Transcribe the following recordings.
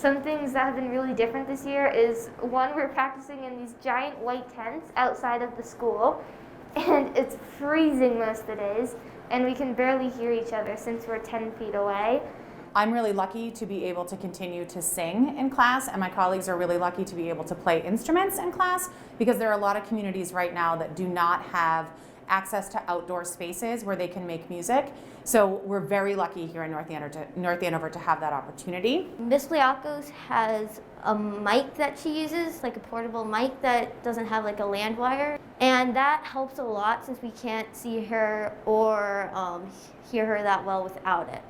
Some things that have been really different this year is, one, we're practicing in these giant white tents outside of the school, and it's freezing most of the days, and we can barely hear each other since we're 10 feet away. I'm really lucky to be able to continue to sing in class, and my colleagues are really lucky to be able to play instruments in class, because there are a lot of communities right now that do not have access to outdoor spaces where they can make music. So we're very lucky here in North Andover to have that opportunity. Miss LIACOS has a mic that she uses, like a portable mic that doesn't have like a land wire. And that helps a lot since we can't see her or hear her that well without it.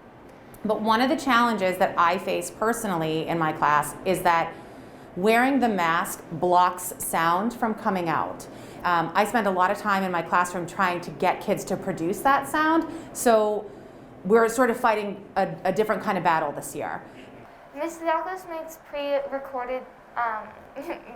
But one of the challenges that I face personally in my class is that wearing the mask blocks sound from coming out. I spend a lot of time in my classroom trying to get kids to produce that sound, so we're sort of fighting a different kind of battle this year. Miss LIACOS makes pre-recorded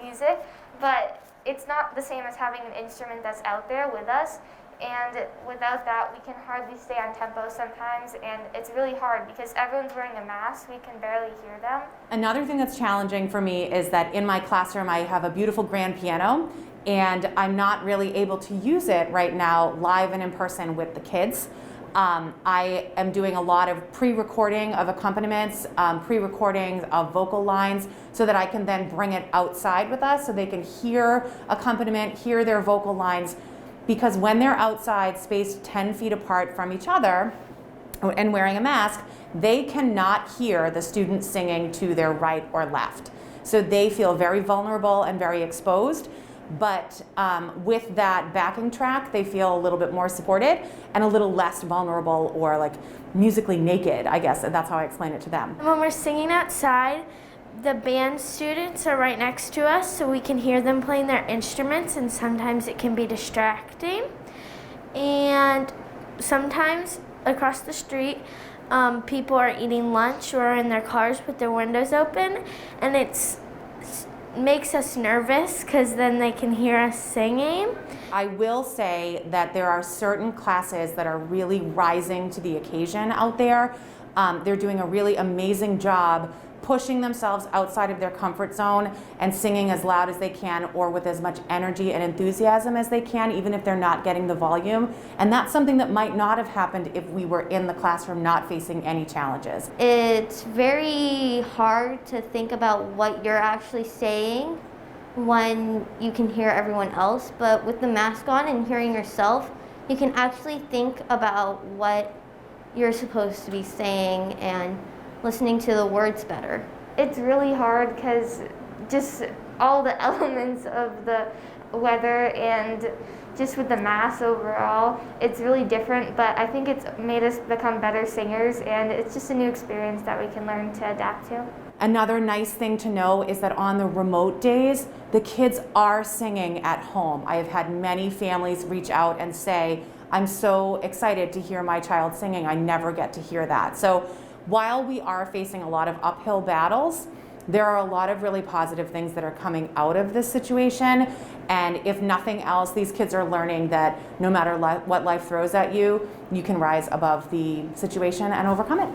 music, but it's not the same as having an instrument that's out there with us. And without that, we can hardly stay on tempo sometimes, and it's really hard because everyone's wearing a mask. We can barely hear them. Another thing that's challenging for me is that in my classroom I have a beautiful grand piano, and I'm not really able to use it right now live and in person with the kids. I am doing a lot of pre-recording of accompaniments, pre-recording of vocal lines, so that I can then bring it outside with us so they can hear accompaniment, hear their vocal lines. Because when they're outside, spaced 10 feet apart from each other and wearing a mask, they cannot hear the student singing to their right or left. So they feel very vulnerable and very exposed. But with that backing track, they feel a little bit more supported and a little less vulnerable or like musically naked, I guess. That's how I explain it to them. When we're singing outside, the band students are right next to us, so we can hear them playing their instruments, and sometimes it can be distracting. And sometimes across the street, people are eating lunch or in their cars with their windows open, and it makes us nervous because then they can hear us singing. I will say that there are certain classes that are really rising to the occasion out there. They're doing a really amazing job pushing themselves outside of their comfort zone and singing as loud as they can or with as much energy and enthusiasm as they can, even if they're not getting the volume. And that's something that might not have happened if we were in the classroom not facing any challenges. It's very hard to think about what you're actually saying when you can hear everyone else, but with the mask on and hearing yourself, you can actually think about what you're supposed to be saying and listening to the words better. It's really hard because just all the elements of the weather and just with the mass overall, it's really different, but I think it's made us become better singers, and it's just a new experience that we can learn to adapt to. Another nice thing to know is that on the remote days, the kids are singing at home. I have had many families reach out and say, I'm so excited to hear my child singing. I never get to hear that. So while we are facing a lot of uphill battles, there are a lot of really positive things that are coming out of this situation. And if nothing else, these kids are learning that no matter what life throws at you, you can rise above the situation and overcome it.